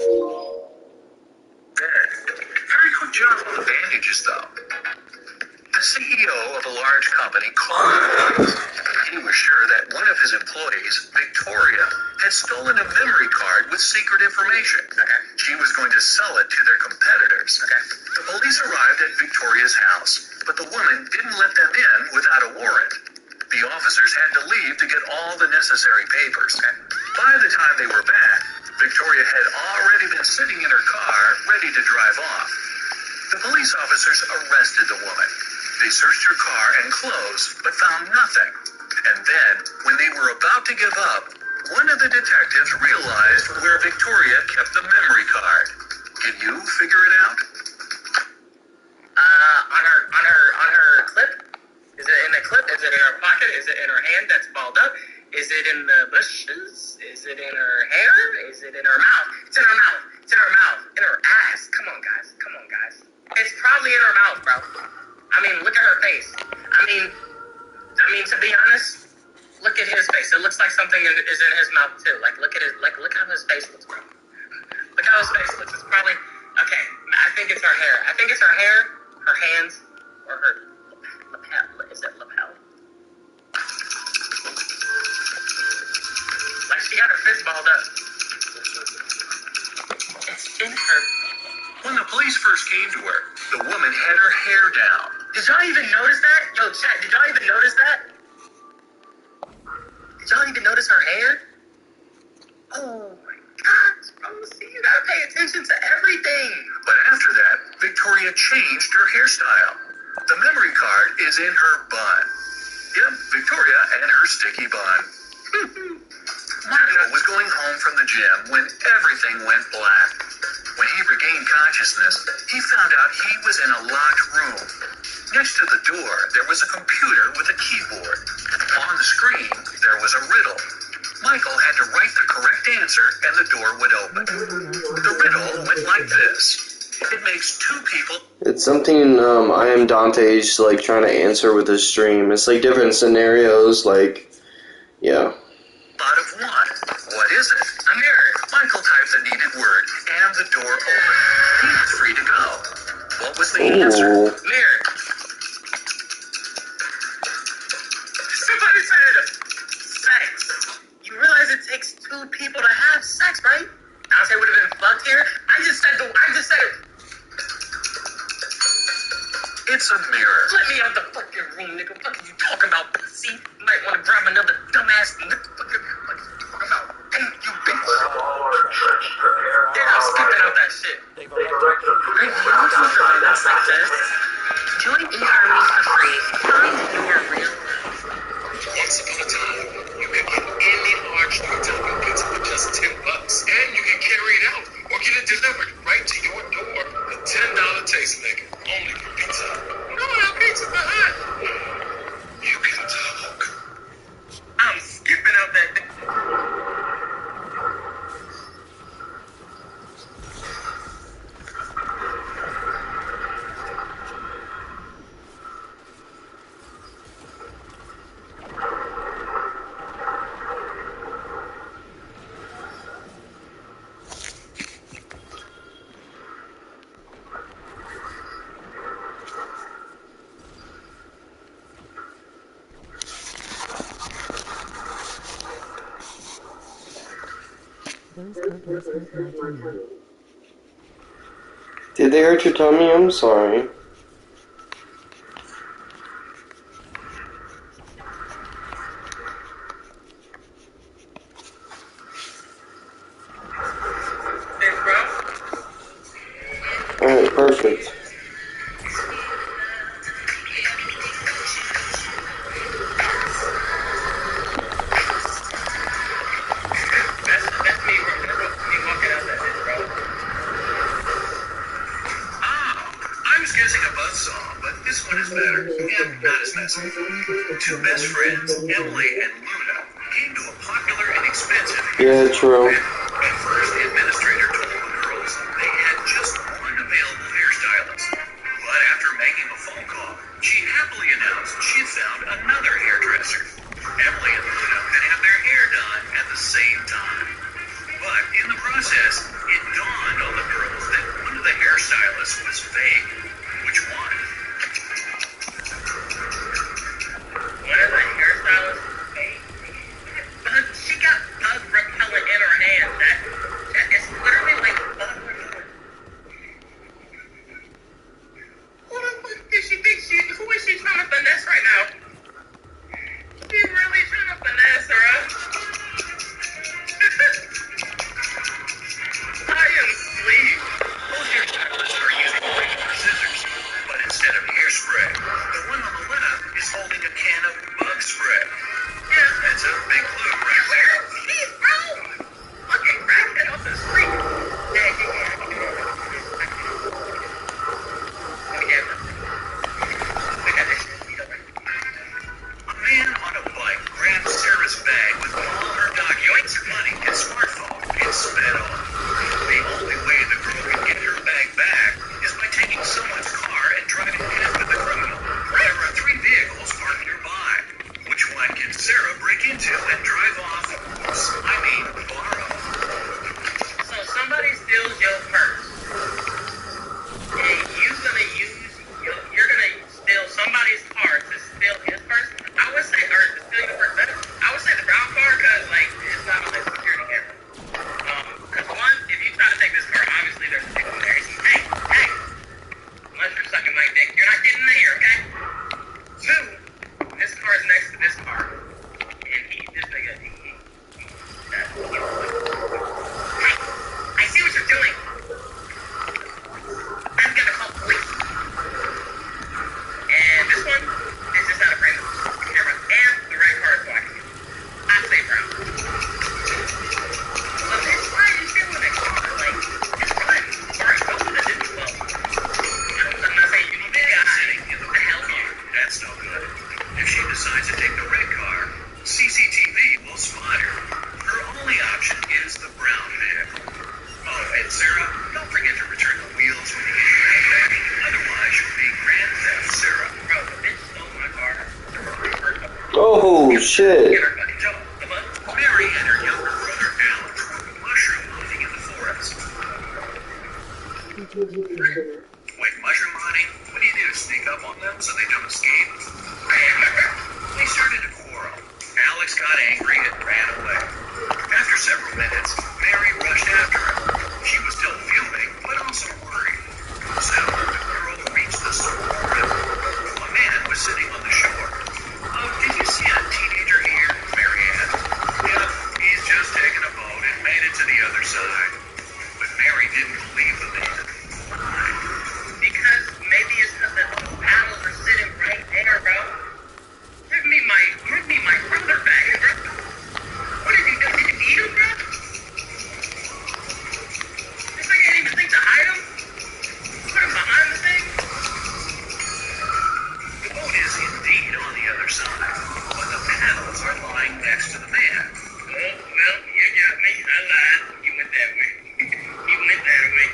Dead. Very quick job on the bandages, though. The CEO of a large company called the police. He was sure that one of his employees, Victoria, had stolen a memory card with secret information. Okay. She was going to sell it to their competitors. Okay. The police arrived at Victoria's house, but the woman didn't let them in without a warrant. The officers had to leave to get all the necessary papers. Okay. By the time they were back, Victoria had already been sitting in her car, ready to drive off. The police officers arrested the woman. They searched her car and clothes, but found nothing. And then, when they were about to give up, one of the detectives realized where Victoria kept the memory card. Can you figure it out? On her clip? Is it in the clip? Is it in her pocket? Is it in her hand that's balled up? Is it in the bushes? Is it in her hair? Is it in her mouth? It's in her mouth. It's in her mouth. In her ass. Come on, guys. Come on, guys. It's probably in her mouth, bro. I mean, look at her face. I mean, to be honest, look at his face. It looks like something is in his mouth too. Like, look how his face looks, bro. Look how his face looks. It's probably okay. I think it's her hair. I think it's her hair, her hands, or her lapel. Is it lapel? Like she got her fist balled up. It's in her. When the police first came to her, the woman had her hair down. Did y'all even notice that? Yo, chat, did y'all even notice that? Did y'all even notice her hair? Oh my gosh, bro. See, you gotta pay attention to everything. But after that, Victoria changed her hairstyle. The memory card is in her bun. Yep, Victoria and her sticky bun. Michael was going home from the gym when everything went black. When he regained consciousness, he found out he was in a locked room. Next to the door, there was a computer with a keyboard. On the screen, there was a riddle. Michael had to write the correct answer and the door would open. The riddle went like this. It makes two people... It's something I am Dante's like trying to answer with his stream. It's like different scenarios, like, yeah. Out of one. What is it? A mirror. Michael typed the needed word and the door opened. He was free to go. What was the answer? Mirror. Somebody said sex. You realize it takes two people to have sex, right? Dante would have been fucked here. I just said it. It's a mirror. Let me out the fucking room, nigga. What are you talking about? See, you might want to grab another dumbass nigga. What are you talking about? Thank you, bitch. Yeah, I'm skipping out that shit. That's like this. Join eHarmony for free. Find your real life. Once upon a time, you could get any large taco pizza for just $10, and you can carry it out or get it delivered right to your door. The $10 taste maker, only for Pizza Hut. No, no, Pizza Hut. You can talk. I'm skipping out that. Did they hurt your tummy? I'm sorry. Alright, perfect. Two best friends, Emily and Luna, came to a popular and expensive Yeah, true. At first, the administrator told the girls they had just one available hairstylist. But after making a phone call, she happily announced she found another hairdresser. Emily and Luna could have their hair done at the same time. But in the process, it dawned hairstylist was vague. Which one? One of the hairstylists was fake. She got bug repellent in her hand. That is literally like bug repellent. Who the fuck did she think who is she trying to finesse right now? She really trying to finesse her, huh? I am asleep. Both hairstylists are using regular scissors, but instead of hairspray, the one on the left is holding a can of bug spray. Yeah, that's a big clue right there. Jeez, bro! Fucking racket off the street. Yeah, I can do that. A man on a bike grabbed Sarah's bag with all her dog yoinks money and smartphone and sped off. The only way the girl can get her bag back is by taking someone's car and driving after the criminal. There are 3 vehicles parked nearby. Which one can Sarah break into and drive off? Borrow. So somebody steals your purse, and you're gonna steal somebody's car to steal his purse. I would say, or to steal your purse better. I would say the brown car, cause like it's not on the security camera. Cause one, if you try to take this car, obviously there's a ticket there. Hey, unless you're sucking my dick, you're not getting in here, okay? 2, this car is next to this car, and this nigga, hey, I see what you're doing. I'm gonna call police. And this one is just out of frame of the camera, and the red car is black. I say brown. But bitch, why are you stealing that car? Like, just run. Or go to the Disney Club. I'm not saying you need to die. The hell you. That's no good. If she decides to take the red car, CCTV will spot her. Her only option is the brown vehicle. Oh, and Sarah, don't forget to return the wheels when you get your bag back. Otherwise, you'll be Grand Theft Sarah. Bro, the bitch stole my car. Oh shit. Get her fucking job. Come on. Mary and her younger brother Alex were mushroom hunting in the forest. Wait, mushroom hunting? What do you do? Sneak up on them so they don't escape? They started to quarrel. Alex got angry and ran away. After several minutes, Mary rushed after him. She was still fuming, but also worried. Soon, the girl reached the Sorrel River. A man was sitting on the shore. Oh, did you see a teenager here? Mary asked. Yep, he's just taken a boat and made it to the other side. But Mary didn't believe the man. Why? Because maybe it's because the paddles are sitting right there, bro. Give me my brother back, bro. What did you do? Did you beat him, bro? This nigga didn't even think to hide him. Put him behind the thing. The boat is indeed on the other side, but the paddles are lying next to the man. Well, you got me. I lied. You went that way. You went that way.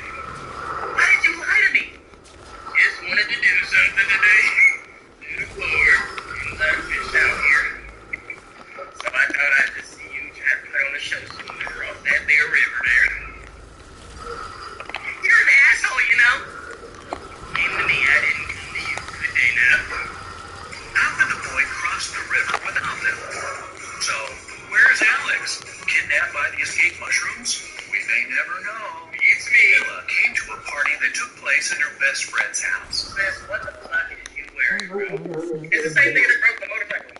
Why did you lie to me? Just wanted to do something today. To the floor. Let a fish out here. So I thought I'd just see you try to put on a show somewhere off that there river there. You're an asshole, you know. Came to me, I didn't come to you. Good day now. How could the boy cross the river without them? So, where's Alex? Kidnapped by the escaped mushrooms? We may never know. It's me. Ella came to a party that took place in her best friend's house. Sis, what the fuck is you wearing, bro? It's the same thing that broke the motorcycle.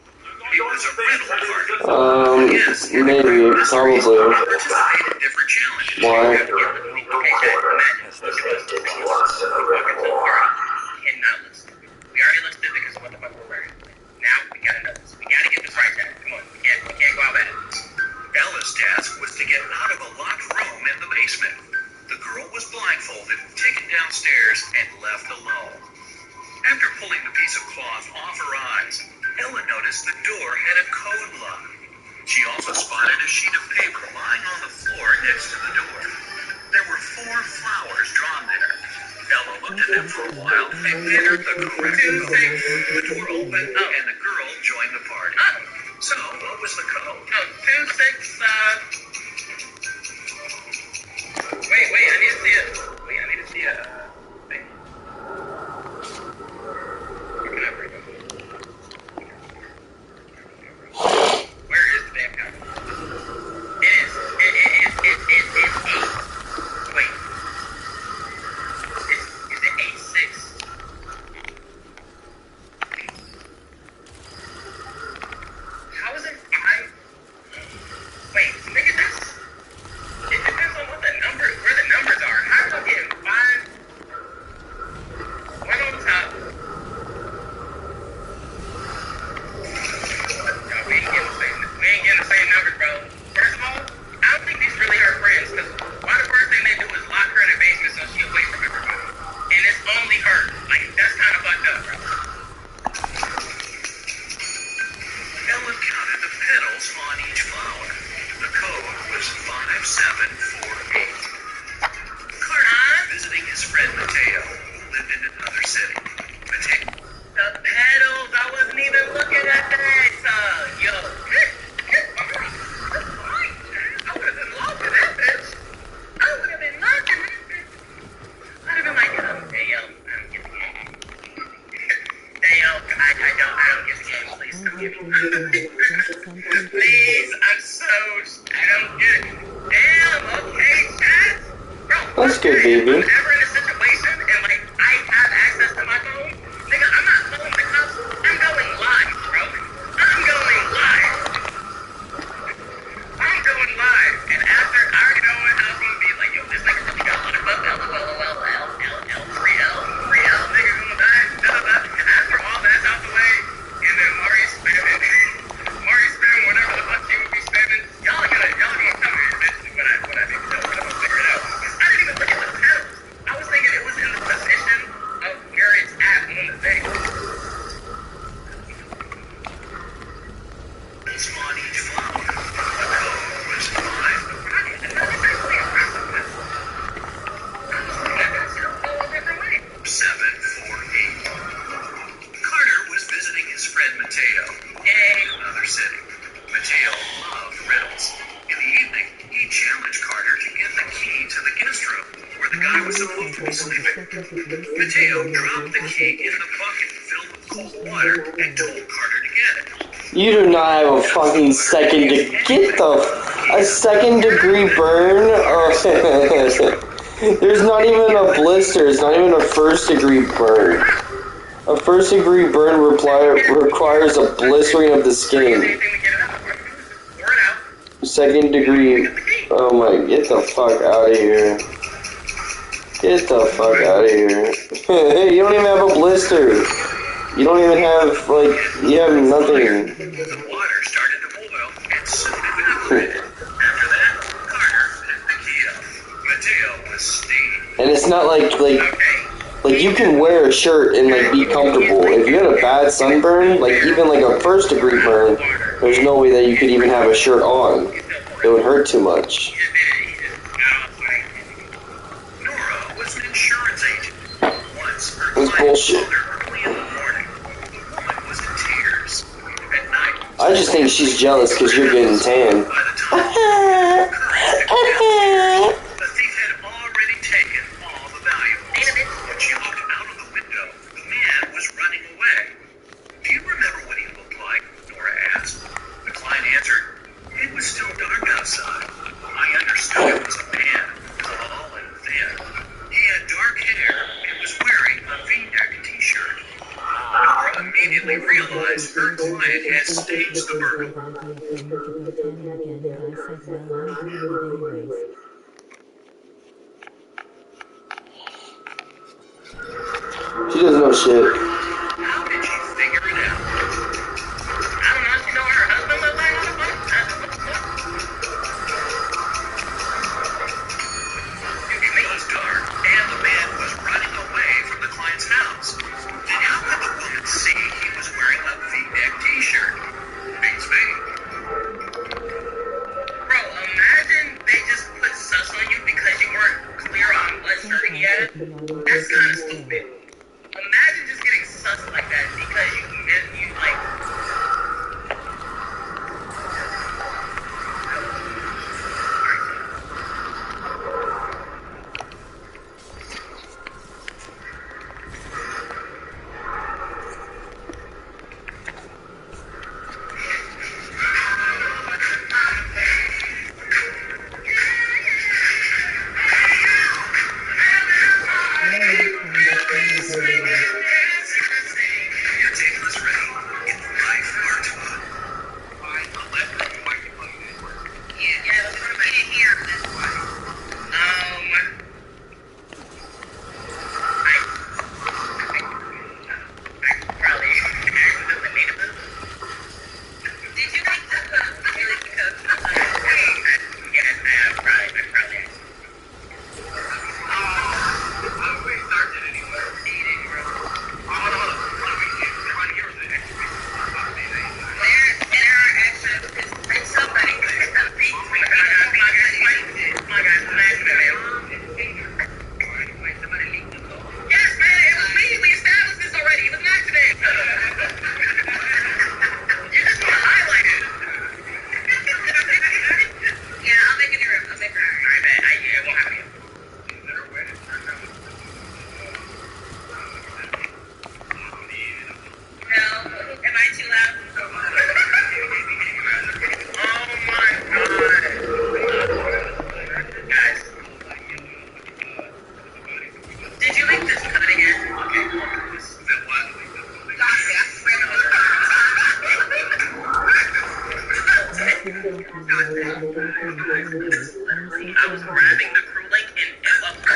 It was a rental party. Yes, Maybe, probably. Participate in different challenges. Why? We already looked stupid because of what the fuck we're wearing. Now we gotta know this. We gotta get this right, Dad. Come on, we can't go out bad. Ella's task was to get out of a locked room in the basement. The girl was blindfolded, taken downstairs, and left alone. After pulling the piece of cloth off her eyes, Ella noticed the door had a code lock. She also spotted a sheet of paper lying on the floor next to the door. There were 4 flowers drawn there. Ella looked at them for a while and entered the correct code. The door opened and the girl joined the party. So, what was the code? 2-6, Wait, I need to see it. city. Mateo. The pedals, I wasn't even looking at that. Yo, I would have been locked in that bitch. I would have been locked in that bitch. I'd have been like, hey, yo, I don't get the game. Hey, yo, I don't get the game, please forgive me. Please, I don't get it. Damn, okay, chat. Bro, That's good, baby. I'm ever in a situation and, like, I have access to my phone, nigga, I'm not calling the cops. I'm going live, bro. I'm going live. I'm going live. And after, I already know what how it's gonna be. Like, yo, this nigga really got locked up. LOL, 3L, nigga gonna die. After all that's out the way, and then Maurice spamming whatever the fuck he would be spamming. Y'all gonna tell me eventually what I think. I'm gonna figure it out. I didn't even look at the pedals. I was thinking it was in the position of where it's at on the thing. On each phone. The code was 5. And that's actually impressive. That's a whole different way. 748. Carter was visiting his friend Mateo Yay. in another city. Mateo loved riddles. In the evening, he challenged Carter to get the key to the guest room where the guy was supposed to be sleeping. Mateo dropped the key in the bucket filled with cold water and told Carter to get it. You do not have a fucking second to get a second degree burn. There's not even a blister. It's not even a first degree burn. A first degree burn requires a blistering of the skin. Second degree. Oh my! Get the fuck out of here. Get the fuck out of here. You don't even have a blister. You don't even have, like, you have nothing. The water started to boil and soon evaporated. After that, Carter picked the key up. Mateo was steamed. And it's not like you can wear a shirt and, like, be comfortable. If you had a bad sunburn, like, even, like, a first degree burn, there's no way that you could even have a shirt on. It would hurt too much. Nora was an insurance agent. Once her That's client bullshit. called her early in the morning. The woman was in tears. At night, I just think she's jealous because you're getting tan. by the time the thief had already taken all the valuables. When she looked out of the window, the man was running away. Do you remember what he looked like? Nora asked. The client answered, it was still dark outside. I understood it was a man, tall and thin. He had dark hair and was wearing a V-neck t-shirt. Nora immediately realized her client had staged the burglary. She doesn't know shit. How did she figure it out? I don't know. She know what her husband looked like on the phone. It was dark, and the man was running away from the client's house. Then how could the woman see he was wearing a V-neck t-shirt? Beats me. Bro, imagine they just put sus on you because you weren't clear on what shirt he had. That's kind of stupid. Imagine just getting sus like that because you like.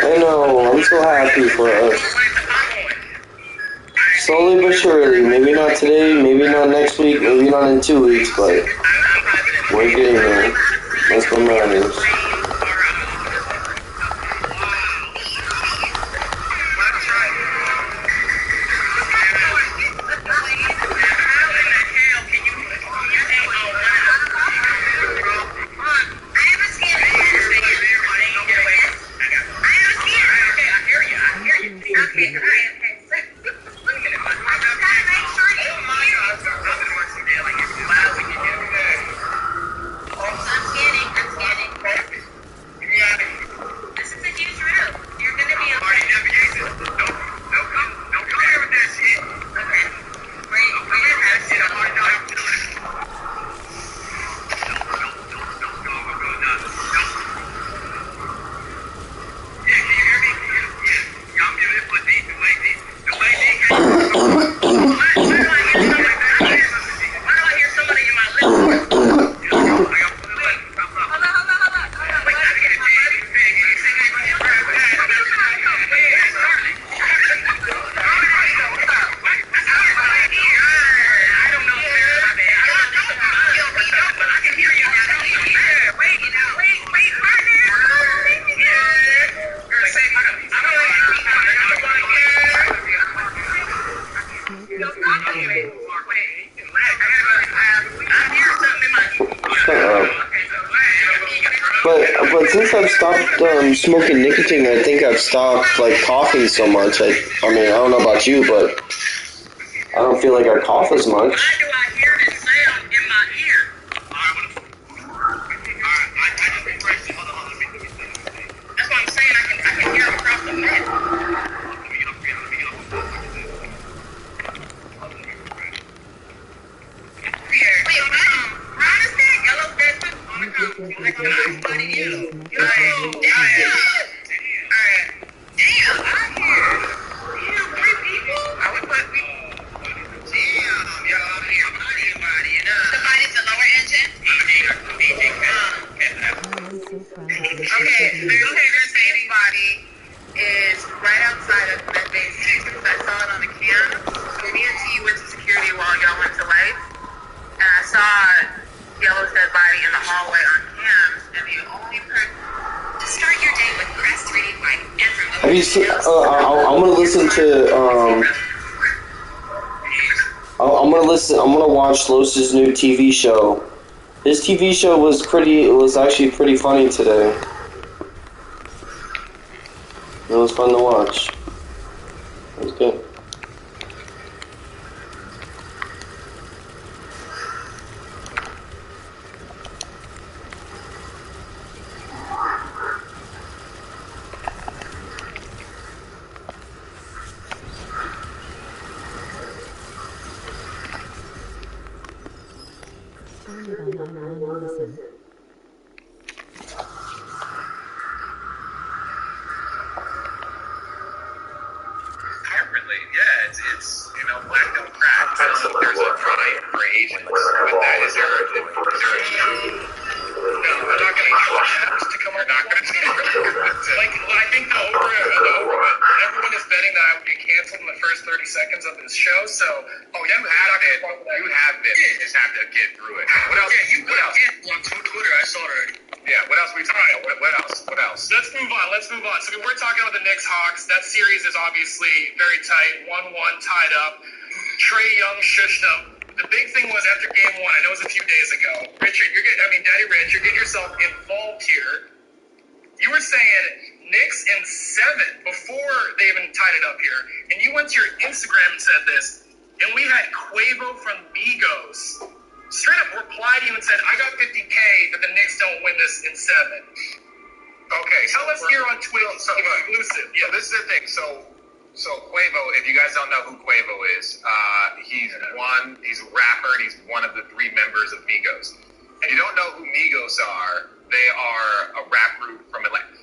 I know, I'm so happy for us. Slowly but surely, maybe not today, maybe not next week, maybe not in 2 weeks, but we're getting there. That's what matters. But since I've stopped smoking nicotine, I think I've stopped like coughing so much. I mean, I don't know about you, but I don't feel like I cough as much. Why do I hear this sound in my ear? That's what I'm saying. I can hear it across the map. Have you seen? I'm gonna listen to. I'm gonna watch Los's new TV show. His TV show was actually pretty funny today. It was fun to watch. It was good. That series is obviously very tight, 1-1 tied up. Trae Young shushed them. The big thing was after game one, I know it was a few days ago. Richard, Daddy Rich, you're getting yourself involved here. You were saying Knicks in 7 before they even tied it up here. And you went to your Instagram and said this, and we had Quavo from Migos straight up replied to you and said, I got 50K, but the Knicks don't win this in 7. Okay, tell us here on Twitter, exclusive. Yeah, this is the thing. So Quavo, if you guys don't know who Quavo is, he's a rapper, and he's one of the 3 members of Migos. If you don't know who Migos are, they are a rap group from Atlanta.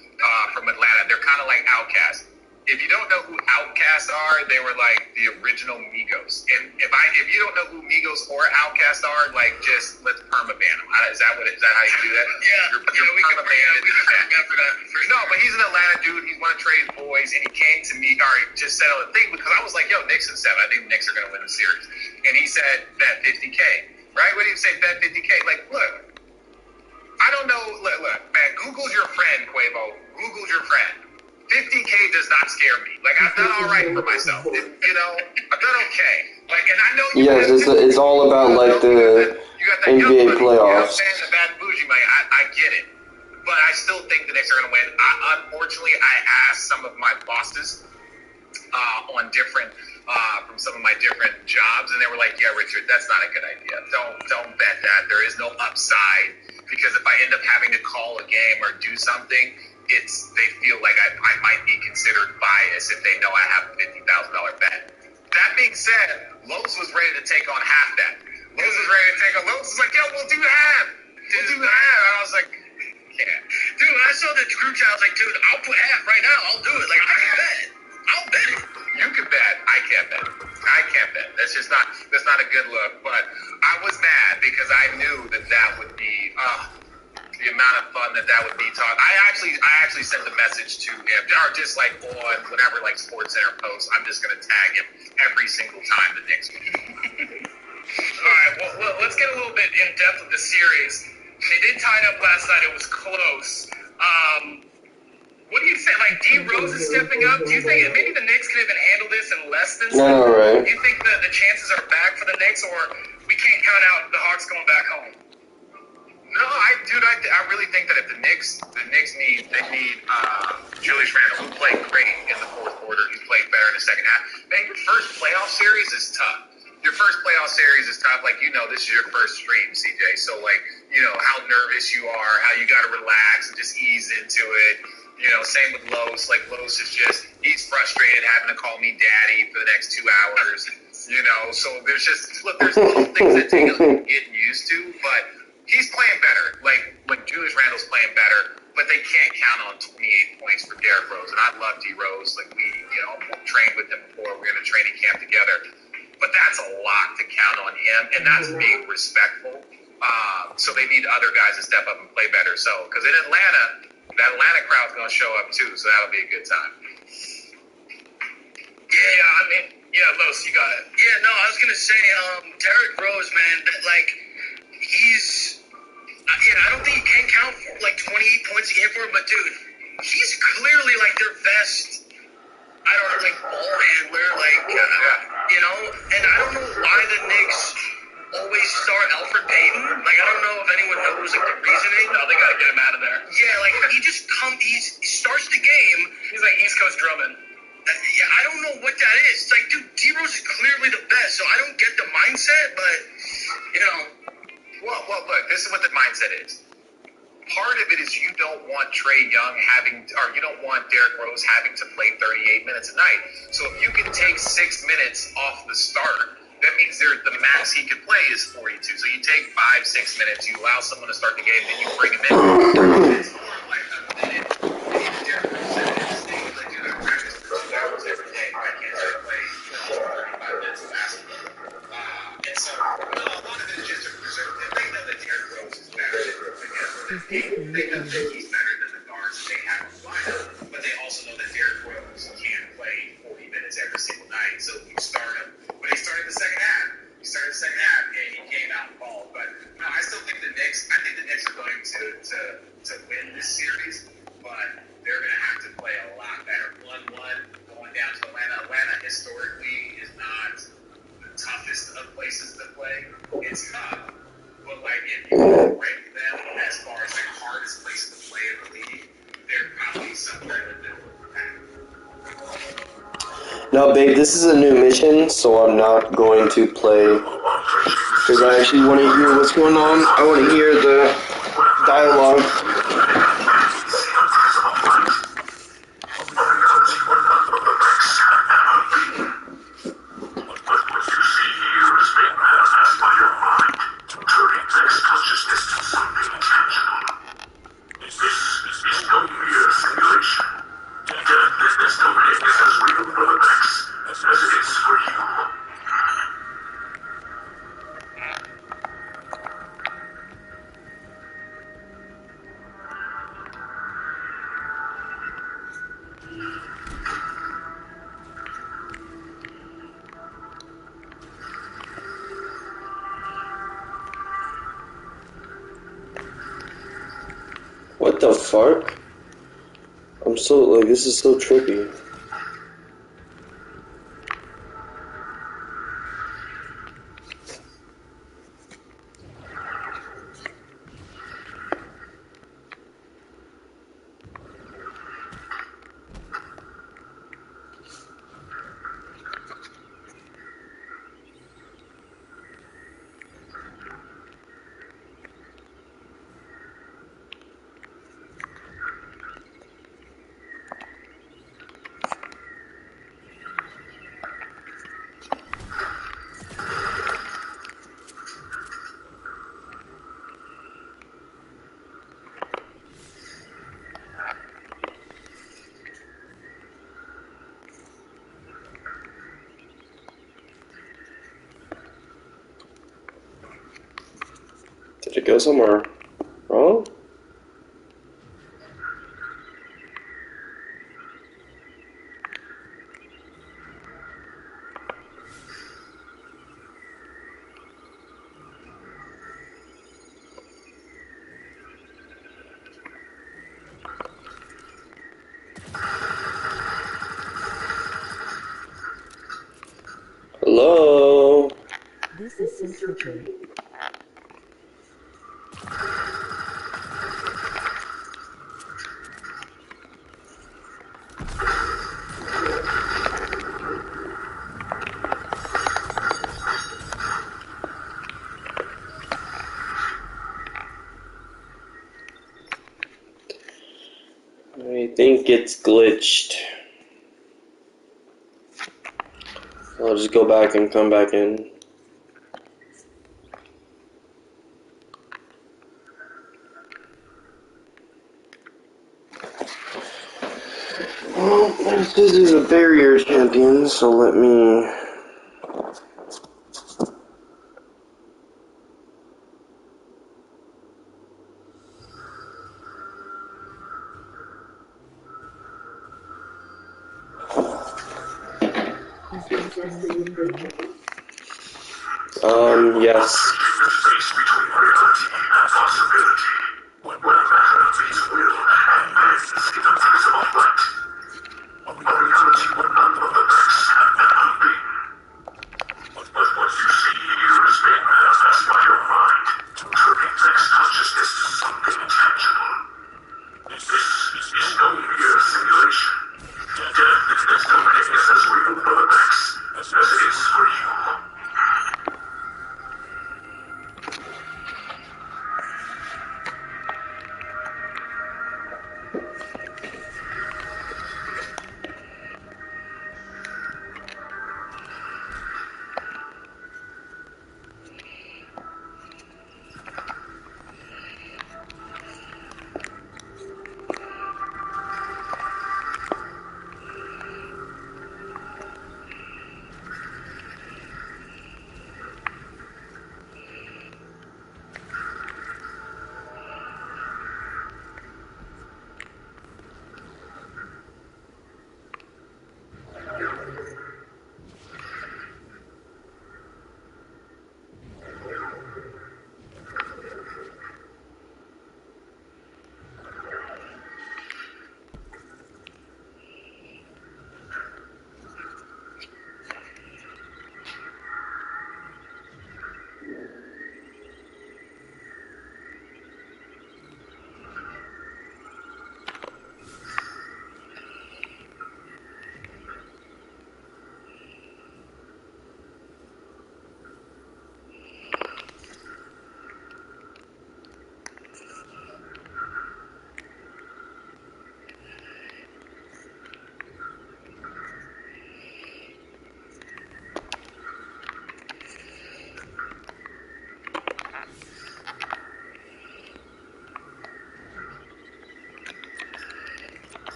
They're kind of like Outkast. if you don't know who Outkast are, they were like the original Migos. And if you don't know who Migos or Outkast are, like just let's permaban them. Is that how you do that? Yeah. You're permaban into the band. No, but he's an Atlanta dude. He's one of Trey's boys, and he came to me, or he just said on the thing because I was like, yo, Knicks in 7. I think the Knicks are going to win the series. And he said bet 50K. Right? What did he say? Bet 50K. Like, look, I don't know. Look, man. Google's your friend, Quavo. Google's your friend. 50K does not scare me. Like, I've done all right for myself. I've done okay. Like, and I know you. Yes, it's all about like the NBA playoffs. The bad bougie money. I get it, but I still think the Knicks are going to win. Unfortunately, I asked some of my bosses on different from some of my different jobs, and they were like, "Yeah, Richard, that's not a good idea. Don't bet that. There is no upside because if I end up having to call a game or do something." They feel like I might be considered biased if they know I have a $50,000 bet. That being said, Lowe's was ready to take on half that. Lowe's was like, yo, we'll do half. And I was like, yeah. Dude, when I saw the group chat, I was like, dude, I'll put half right now. I'll do it. Like, I can bet. I'll bet it. You can bet. I can't bet. That's not a good look. But I was mad because I knew that would be the amount of fun that would be taught. I actually sent a message to him, or just like on whenever like SportsCenter posts, I'm just gonna tag him every single time the Knicks win. All right, well, let's get a little bit in depth of the series. They did tie it up last night. It was close. What do you think? Like D Rose is stepping up. Do you think maybe the Knicks can even handle this in less than? No, right. Do you think the chances are back for the Knicks, or we can't count out the Hawks going back home? No, I really think that if the Knicks need Julius Randle, who played great in the fourth quarter, he played better in the second half. Man, your first playoff series is tough. Like, this is your first stream, CJ. So, like, how nervous you are, how you got to relax and just ease into it. Same with Los. Like, Los is he's frustrated having to call me daddy for the next 2 hours. So there's little things that take getting used to, but he's playing better. Like, when Julius Randle's playing better, but they can't count on 28 points for Derrick Rose. And I love D Rose. Like, we, trained with him before. We're in a training camp together. But that's a lot to count on him, and that's being respectful. So they need other guys to step up and play better. So, because in Atlanta, that Atlanta crowd's going to show up too, so that'll be a good time. Yeah, Los, you got it. Yeah, no, I was going to say, Derrick Rose, man, I don't think you can count for like 28 points a game for him, but dude, he's clearly like their best, I don't know, like ball handler, and I don't know why the Knicks always start Alfred Payton. Like, I don't know if anyone knows like the reasoning. No, they gotta get him out of there. Yeah, like he starts the game. He's like East Coast Drummond. Yeah, I don't know what that is. It's like, dude, D Rose is clearly the best, so I don't get the mindset, but Well, look, this is what the mindset is. Part of it is you don't want Trae Young you don't want Derrick Rose having to play 38 minutes a night. So if you can take 6 minutes off the start, that means the max he can play is 42. So you take 5-6 minutes, you allow someone to start the game, then you bring him in. It's more like a minute. Derrick Rose said I practice for 2 hours every day. I can't play 35 minutes of basketball. And so a lot of it is just to preserve him. They know that Derrick Rose is better than they know that he's better than the guards they have on the lineup, but they also know that Derrick Rose can't play 40 minutes every single night. So you start him. When he started the second half, and he came out and balled. But no, I still think the Knicks are going to win this series, but they're going to have to play a lot better. 1-1 going down to Atlanta. Atlanta historically is not the toughest of places to play. It's tough, but like if you rank them as far as like hardest places to play in the league, they're probably somewhere in the middle of the pack. No, babe, this is a new mission, so I'm not going to play because I actually want to hear what's going on. I want to hear the dialogue. This is no mere simulation. This is no What the fuck? I'm so, like, this is so trippy. Did it go somewhere wrong? Hello? This is so tricky. I think it's glitched. I'll just go back and come back in. Well, this is a barrier champion, so let me... Is this the new game? Yes.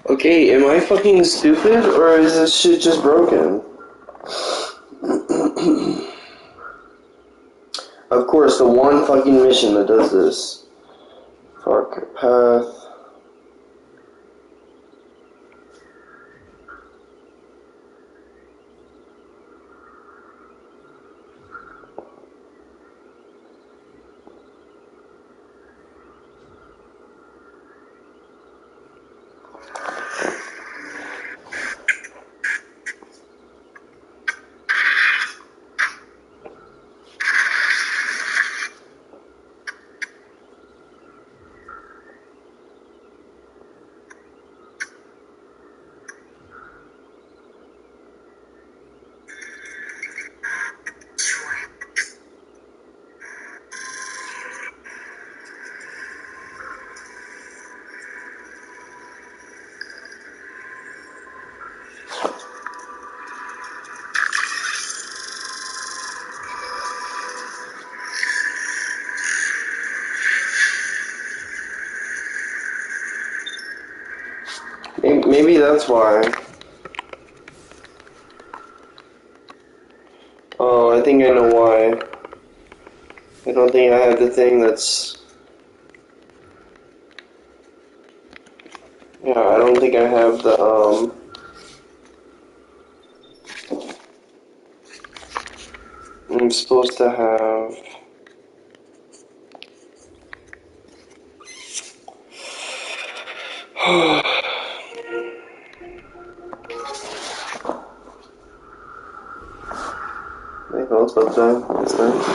Okay, am I fucking stupid, or is this shit just broken? Of course, the one fucking mission that does this. Fuck, path. Maybe that's why. Oh, I think I know why. I don't think I have the thing that's... Yeah, I don't think I have the, I'm supposed to have... My phone's about to die. It's nice.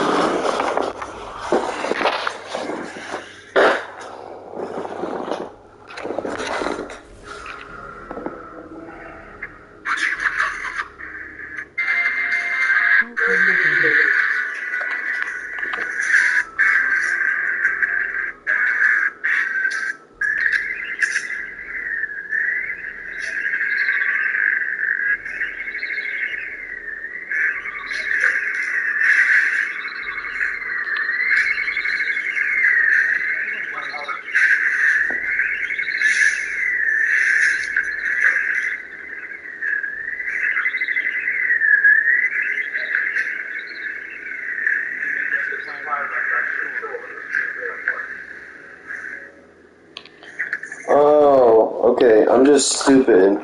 Oh, okay, I'm just stupid.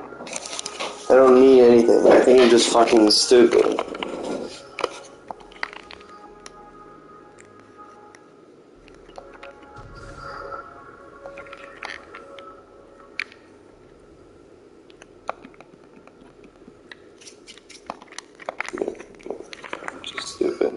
I don't need anything. I think I'm just fucking stupid. Just stupid.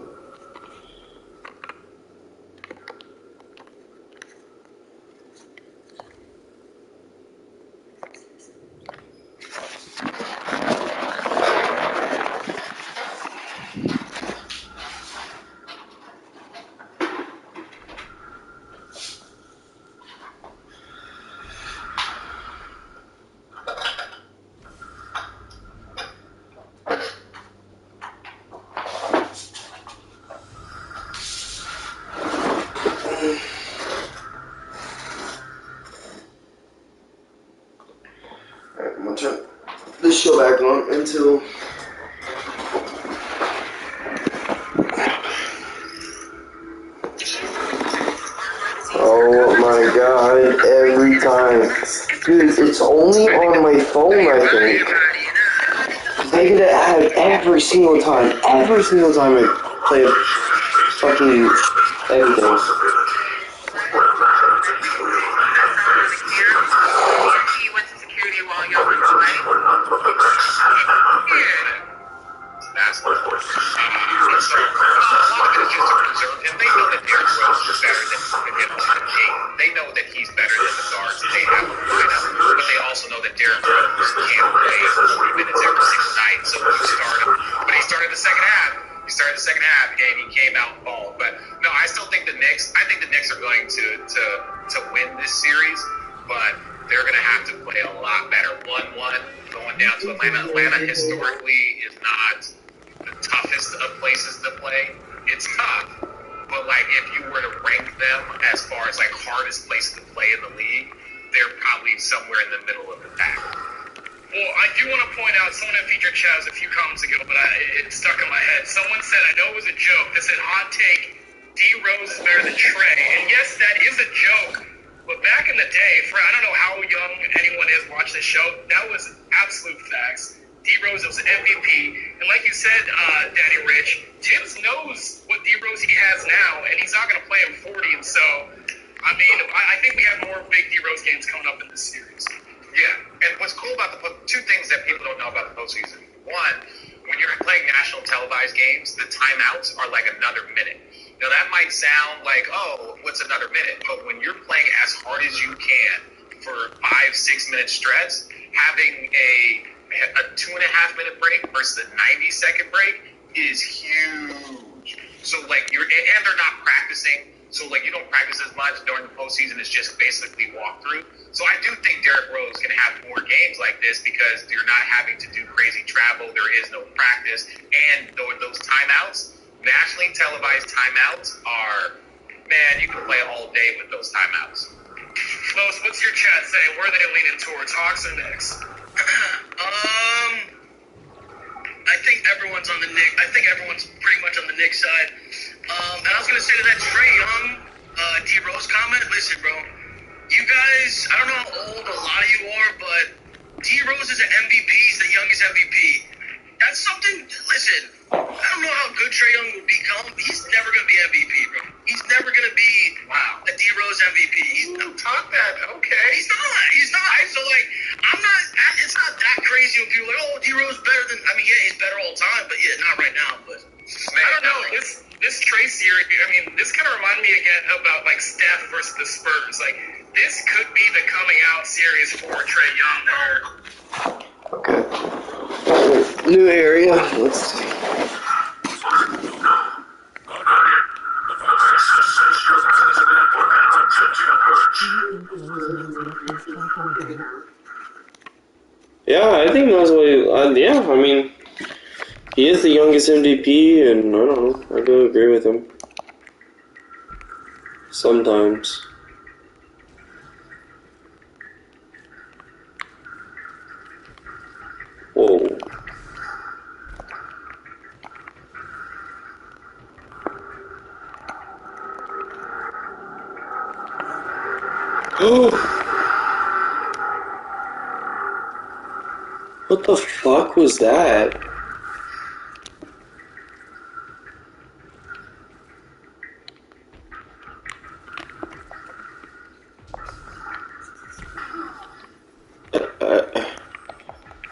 Alright, I'm gonna turn this show back on until... Oh my god, every time. Dude, it's only on my phone, I think. I get an ad every single time I play fucking everything. Derrick Rose is better than him. They know that he's better than the guards that they have in the lineup, but they also know that Derrick Rose can't play 40 minutes every single night, so you start him. But he started the second half. And he came out and balled. But no, I still think the Knicks. I think the Knicks are going to win this series, but they're going to have to play a lot better. 1-1 going down to Atlanta. Atlanta historically is not the toughest of places to play. It's tough, but like if you were to rank them as far as like hardest places to play in the league, they're probably somewhere in the middle of the pack. Well, I do want to point out, someone in Feature Chaz a few comments ago, but it stuck in my head. Someone said, I know it was a joke, that said, hot take, D. Rose is better than Trey. And yes, that is a joke. But back in the day, I don't know how young anyone is watching the show, that was absolute facts. D. Rose was MVP. And like you said, Daddy Rich, Tibbs knows what D. Rose he has now, and he's not going to play him 40. And so, I mean, I think we have more big D. Rose games coming up in this series. Yeah, and what's cool about two things that people don't know about the postseason. One, when you're playing national televised games, the timeouts are like another minute. Now that might sound like, oh, what's another minute? But when you're playing as hard as you can for 5-6 minute stretch, having a 2.5 minute break versus a 90-second break is huge. So like and they're not practicing. So, like, you don't practice as much during the postseason. It's just basically walkthrough. So, I do think Derrick Rose can have more games like this because you're not having to do crazy travel. There is no practice. And those timeouts, nationally televised timeouts are, man, you can play all day with those timeouts. Los, what's your chat saying? Where are they leaning towards, Hawks or Knicks? I think everyone's on the Knicks. I think everyone's pretty much on the Knicks side. And I was going to say to that Trae Young, D. Rose comment, listen, bro, you guys, I don't know how old a lot of you are, but D. Rose is an MVP. He's the youngest MVP. That's something, listen, I don't know how good Trae Young will become. He's never going to be MVP, bro. He's never going to be a D. Rose MVP. He's not that, okay. He's not. So, like, it's not that crazy when people are like, oh, D. Rose better than, I mean, yeah, he's better all the time, but yeah, not right now, but. Man, I don't know, this Trae series, I mean, this kind of reminded me again about, like, Steph versus the Spurs. Like, this could be the coming out series for Trae Young. Okay. New area. Let's see. Yeah, I think that's what yeah, I mean, he is the youngest MVP, and I don't know, I do agree with him. Sometimes. Whoa. What the fuck was that?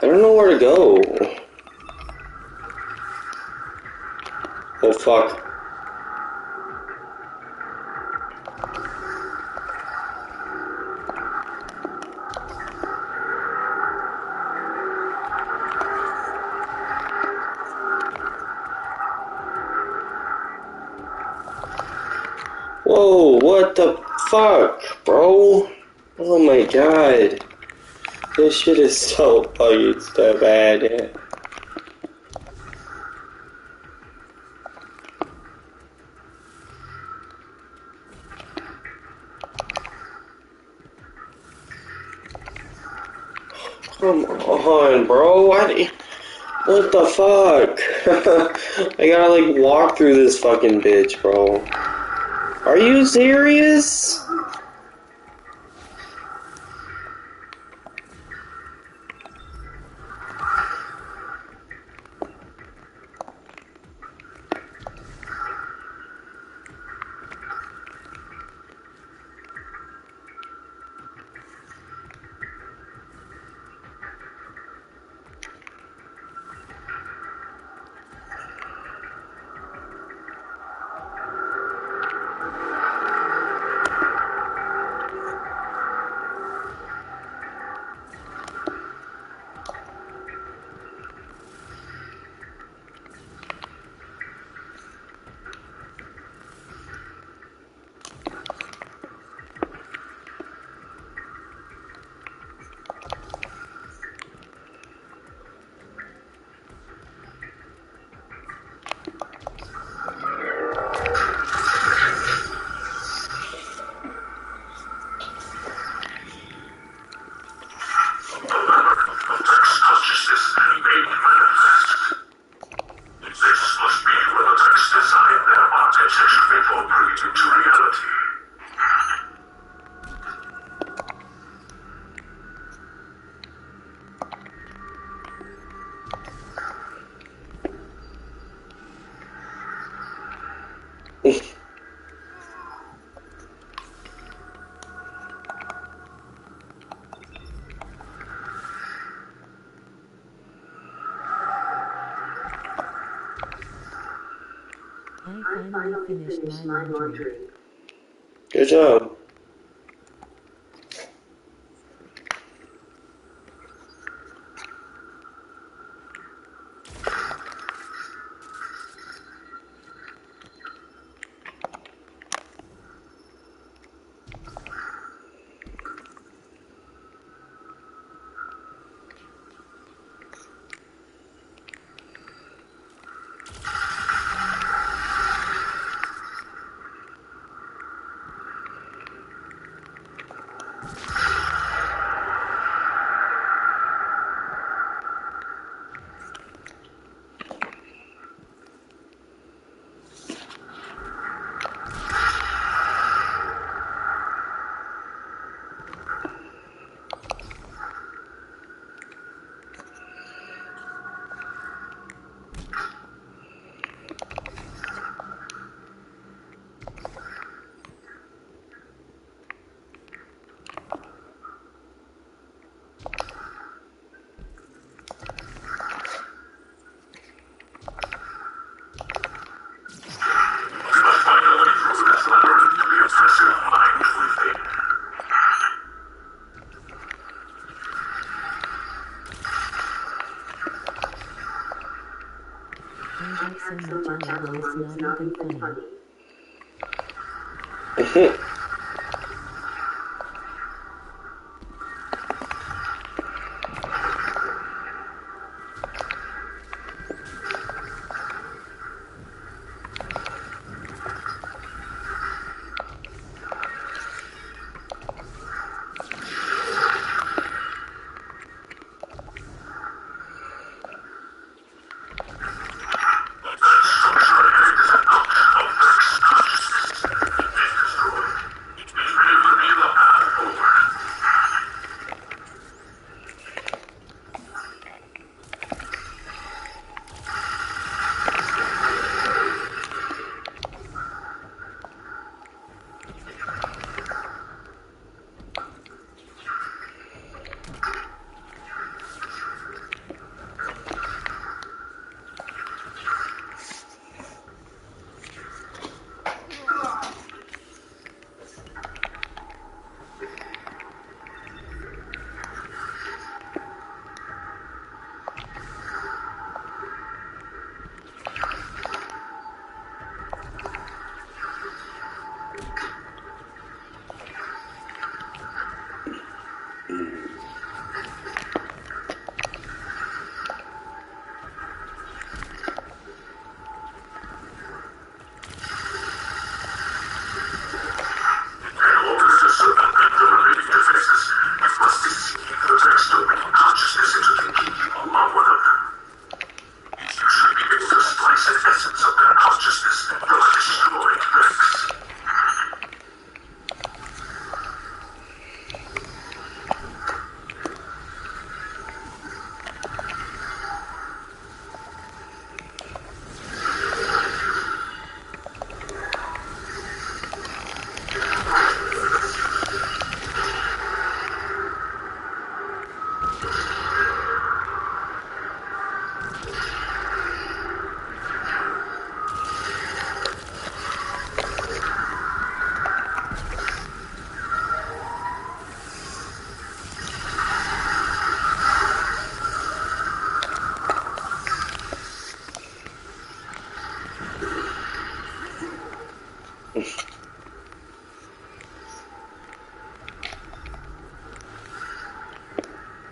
I don't know where to go. Oh fuck. Whoa, what the fuck, bro? Oh my god. This shit is so fucking so bad, yeah. Come on, bro. What the fuck? I gotta like walk through this fucking bitch, bro. Are you serious? I finally finished my laundry. Good job. I have so much animal, it's not even funny.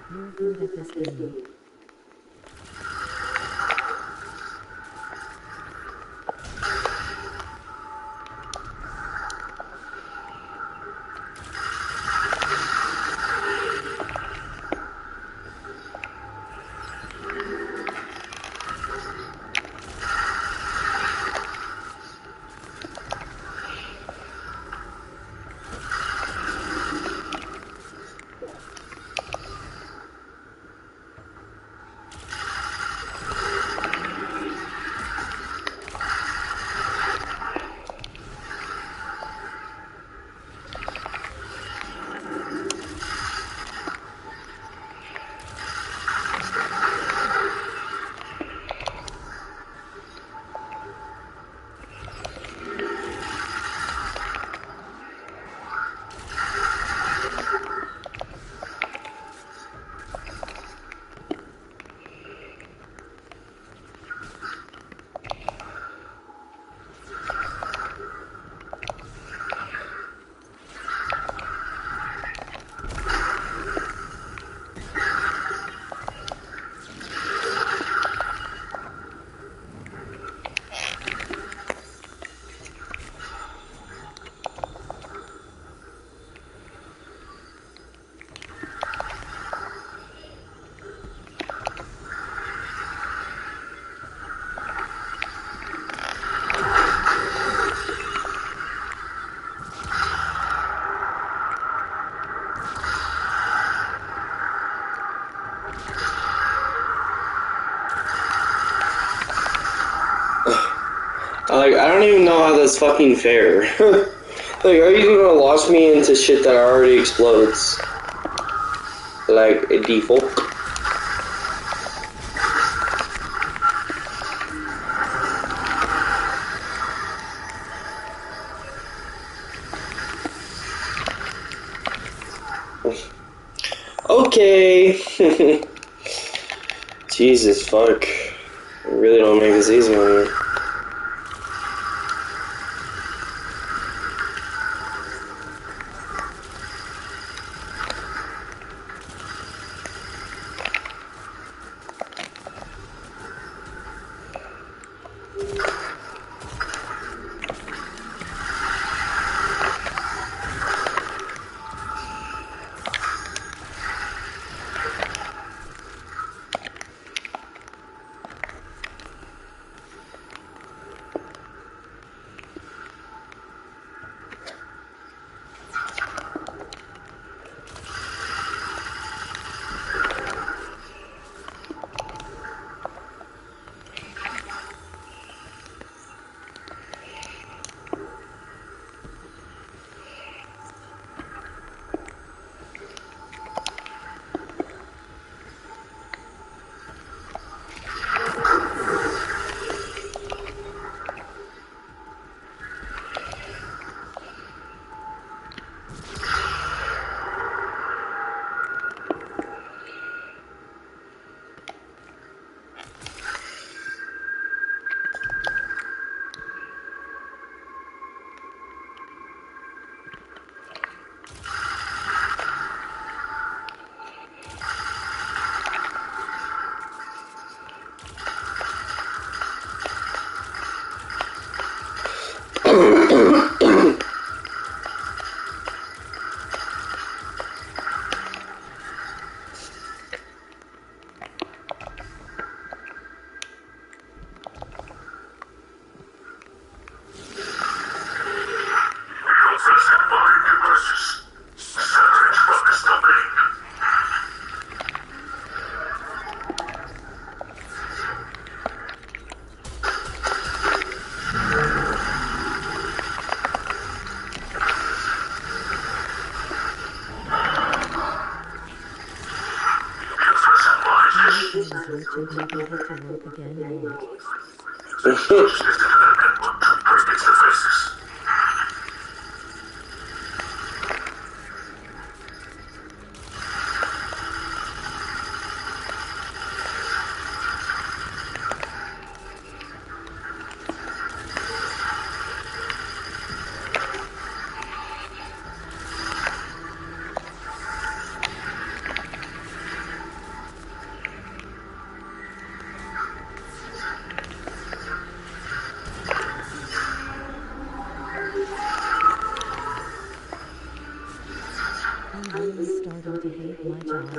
You're good at this game. Like, I don't even know how that's fucking fair. Like, are you gonna launch me into shit that already explodes? Like, a default? Okay. Jesus, fuck. I really don't make this easy on you. Maybe head to work again, won't. I'm really starting to hate my job.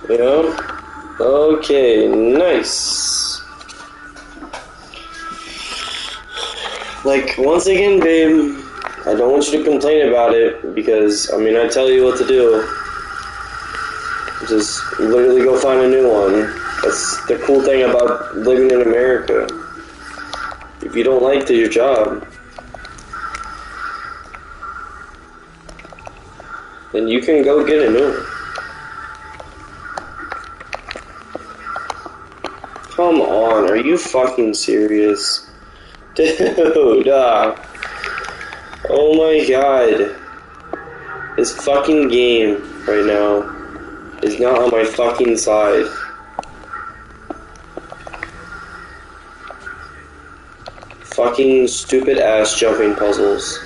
Yeah. Okay, nice. Like, once again, babe, I don't want you to complain about it, because, I mean, I tell you what to do. Just literally go find a new one. That's the cool thing about living in America. If you don't like your job, then you can go get a new one. Come on, are you fucking serious? Dude, oh my god. This fucking game right now is not on my fucking side. Fucking stupid ass jumping puzzles.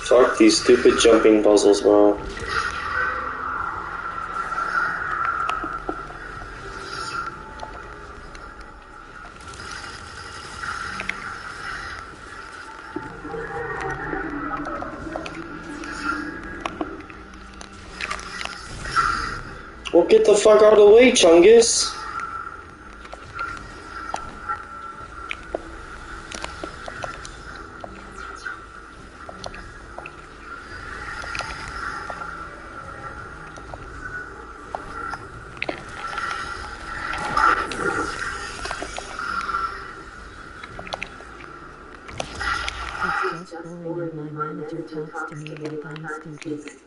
Fuck these stupid jumping puzzles, bro. Well, get the fuck out of the way, Chungus. talks to me like I'm stupid.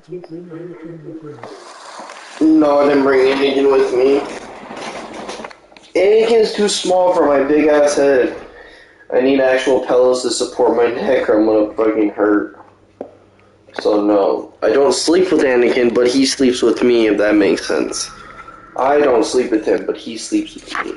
Did you bring Anakin with you? No, I didn't bring Anakin with me. Anakin's too small for my big ass head. I need actual pillows to support my neck or I'm gonna fucking hurt. So no. I don't sleep with Anakin, but he sleeps with me, if that makes sense. I don't sleep with him, but he sleeps with me.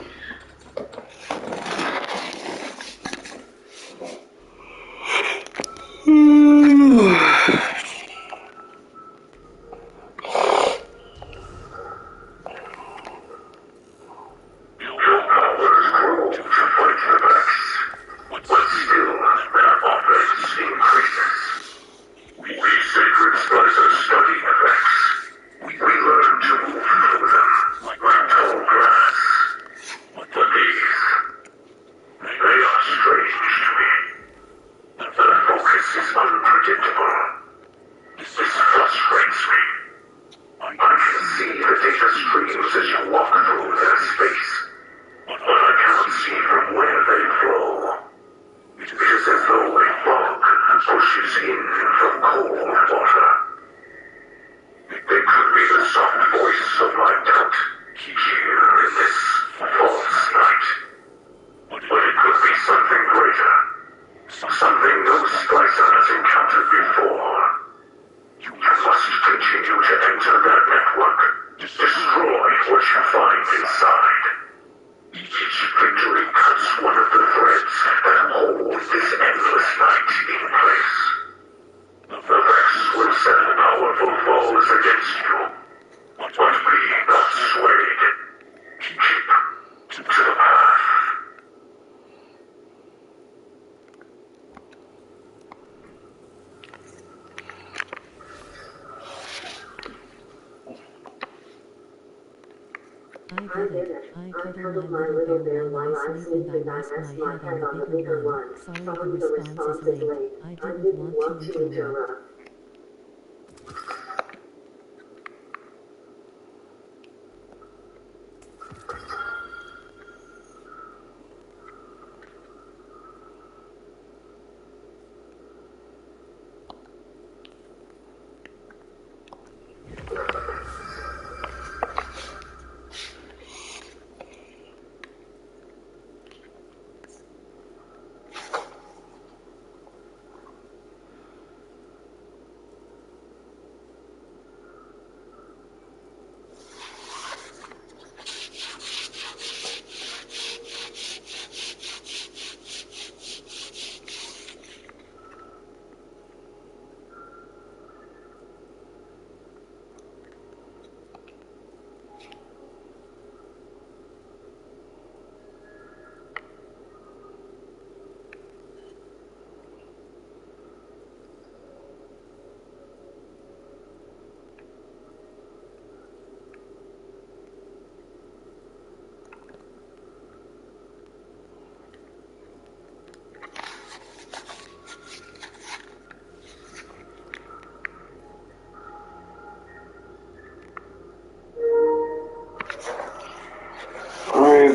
I cuddle my little bear while I sleep and I rest my head on the bigger one. Sorry the response is late. I didn't want to interrupt.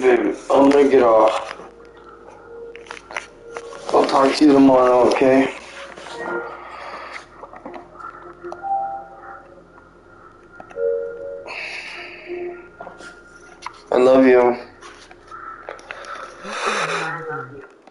babe. I'm gonna get off. I'll talk to you tomorrow, okay? I love you. I love you.